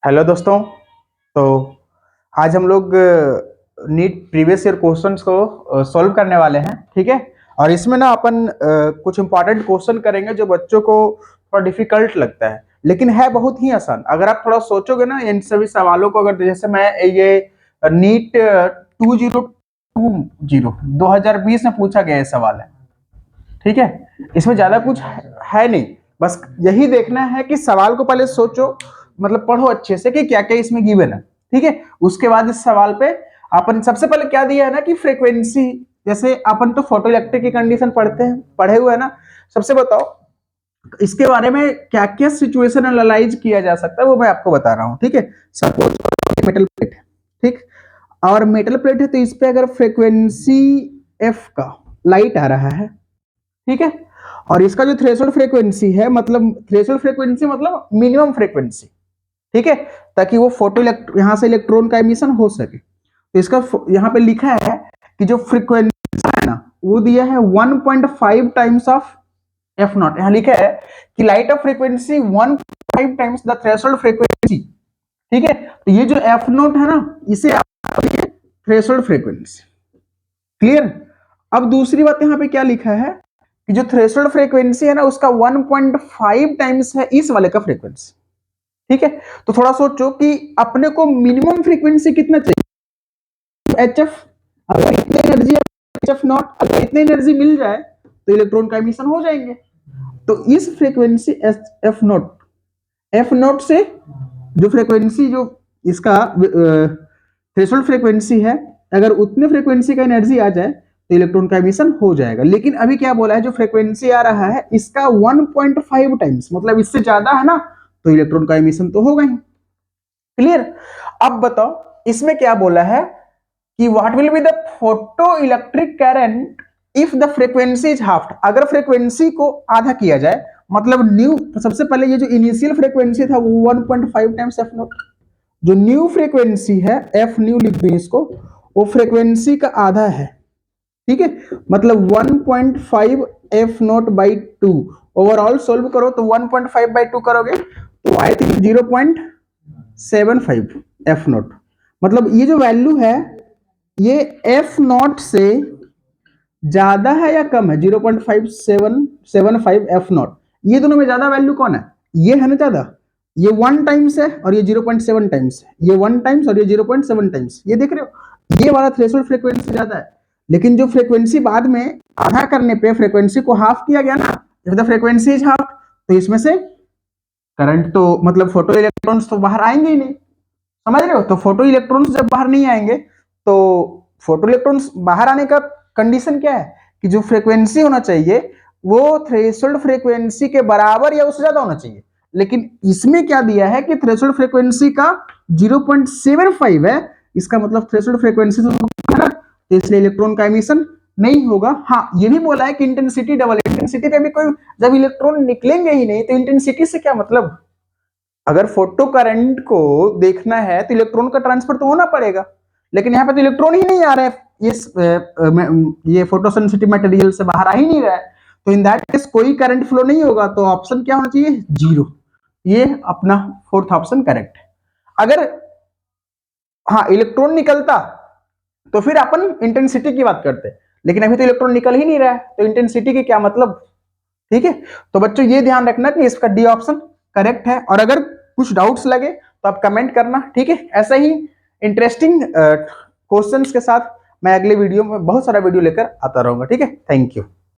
Hello दोस्तों। तो आज हम लोग नीट प्रीवियस ईयर क्वेश्चंस को सॉल्व करने वाले हैं, ठीक है। और इसमें ना अपन कुछ इंपॉर्टेंट क्वेश्चन करेंगे जो बच्चों को थोड़ा डिफिकल्ट लगता है, लेकिन है बहुत ही आसान। अगर आप थोड़ा सोचोगे ना इन सभी सवालों को, अगर जैसे मैं ये नीट 2020 में पूछा गया ये सवाल है, ठीक है। इसमें ज्यादा कुछ है नहीं, बस यही देखना है कि सवाल को पहले सोचो, मतलब पढ़ो अच्छे से कि क्या क्या इसमें गिवन है, ठीक है। उसके बाद इस सवाल पे अपन सबसे पहले क्या दिया है ना कि फ्रीक्वेंसी, जैसे अपन तो फोटो इलेक्ट्रिक की कंडीशन पढ़ते हैं, पढ़े हुए है ना। सबसे बताओ इसके बारे में क्या क्या सिचुएशन एनालाइज किया जा सकता है, वो मैं आपको बता रहा हूं, ठीक है। सपोज मेटल प्लेट है, ठीक। और मेटल प्लेट है तो इस पे अगर फ्रीक्वेंसी एफ का लाइट आ रहा है, ठीक है। और इसका जो थ्रेशोल्ड फ्रीक्वेंसी है, मतलब थ्रेशोल्ड फ्रीक्वेंसी मतलब मिनिमम फ्रीक्वेंसी, ठीक है, ताकि वो फोटो यहां से इलेक्ट्रॉन का एमिशन हो सके। तो इसका यहां पे लिखा है कि जो फ्रीक्वेंसी है ना वो दिया है 1.5 टाइम्स ऑफ एफ नॉट। यहां लिखा है कि light of frequency 1.5 times the threshold frequency, ठीक है। तो ये जो एफ नॉट है ना इसे आप थ्रेशोल्ड फ्रीक्वेंसी, क्लियर। अब दूसरी बात यहां पे क्या लिखा है कि जो थ्रेशोल्ड फ्रीक्वेंसी है ना उसका 1.5 टाइम्स है इस वाले का फ्रीक्वेंसी, ठीक है। तो थोड़ा सोचो कि अपने को मिनिमम फ्रीक्वेंसी कितना चाहिए, एच एफ। अगर इतनी एनर्जी एच एफ नॉट, अगर इतनी एनर्जी मिल जाए तो इलेक्ट्रॉन का एमिशन हो जाएंगे। तो इस frequency F not, F not से जो फ्रीक्वेंसी जो इसका थ्रेशोल्ड फ्रीक्वेंसी है, अगर उतने फ्रीक्वेंसी का एनर्जी आ जाए तो इलेक्ट्रॉन का एमिशन हो जाएगा। लेकिन अभी क्या बोला है, जो फ्रीक्वेंसी आ रहा है इसका 1.5 टाइम्स, मतलब इससे ज्यादा है ना, तो इलेक्ट्रॉन का एमिशन तो होगा ही, क्लियर। अब बताओ इसमें क्या बोला है कि what will be the photo electric current if the frequency is half. अगर फ्रीक्वेंसी को आधा किया जाए, मतलब न्यू, सबसे पहले ये जो इनिशियल फ्रीक्वेंसी था वो 1.5 टाइम्स एफ नॉट, जो न्यू फ्रीक्वेंसी है एफ न्यू लिख दो इसको, वो फ्रीक्वेंसी का आधा है, ठीक है। मतलब 1.5 F not by 2। Overall solve करो तो 1.5 बाई 2 करोगे तो आई थिंक 0.75 एफ नॉट। मतलब ये जो वैल्यू है ये एफ नॉट से ज्यादा है या कम है, 0.575 एफ नॉट। ये दोनों में ज्यादा वैल्यू कौन है, ये है ना ज्यादा। ये 1 टाइम्स है और ये 0.7 टाइम्स है, ये 1 टाइम्स और ये 0.7 टाइम्स, ये देख रहे हो। ये वाला थ्रेशोल्ड फ्रीक्वेंसी ज्यादा है, लेकिन जो फ्रीक्वेंसी बाद में आधा करने पे फ्रीक्वेंसी को हाफ किया गया ना, if the frequency is half, तो इसमें से करंट तो मतलब फोटो इलेक्ट्रॉन्स तो बाहर आएंगे ही नहीं, समझ रहे हो। तो फोटो इलेक्ट्रॉन्स जब बाहर नहीं आएंगे तो फोटो इलेक्ट्रॉन्स बाहर आने का कंडीशन क्या है कि जो फ्रीक्वेंसी होना चाहिए वो थ्रेशोल्ड फ्रीक्वेंसी के बराबर या उससे ज्यादा होना चाहिए। लेकिन इसमें क्या दिया है कि थ्रेशोल्ड फ्रीक्वेंसी का 0.75 है, इसका मतलब थ्रेशोल्ड फ्रीक्वेंसी है ना, तो इसलिए इलेक्ट्रॉन का एमिशन नहीं होगा। हाँ ये भी बोला है कि इंटेंसिटी डबल, इंटेंसिटी पे भी कोई, जब इलेक्ट्रॉन निकलेंगे ही नहीं तो इंटेंसिटी से क्या मतलब। अगर फोटो करंट को देखना है तो इलेक्ट्रॉन का ट्रांसफर तो होना पड़ेगा, लेकिन यहाँ पे तो इलेक्ट्रॉन ही नहीं आ रहा है, ये फोटो सेंसिटिव मटेरियल से बाहर आ ही नहीं रहा है, तो इन दैट केस कोई करंट फ्लो नहीं होगा। तो ऑप्शन क्या होना चाहिए, 0। ये अपना फोर्थ ऑप्शन करेक्ट है। अगर हाँ इलेक्ट्रॉन निकलता तो फिर अपन इंटेंसिटी की बात करते, लेकिन अभी तो इलेक्ट्रॉन निकल ही नहीं रहा है तो इंटेंसिटी की क्या मतलब, ठीक है। तो बच्चों ये ध्यान रखना कि इसका डी ऑप्शन करेक्ट है। और अगर कुछ डाउट्स लगे तो आप कमेंट करना, ठीक है। ऐसा ही इंटरेस्टिंग क्वेश्चंस के साथ मैं अगले वीडियो में बहुत सारा वीडियो लेकर आता रहूंगा, ठीक है। Thank you.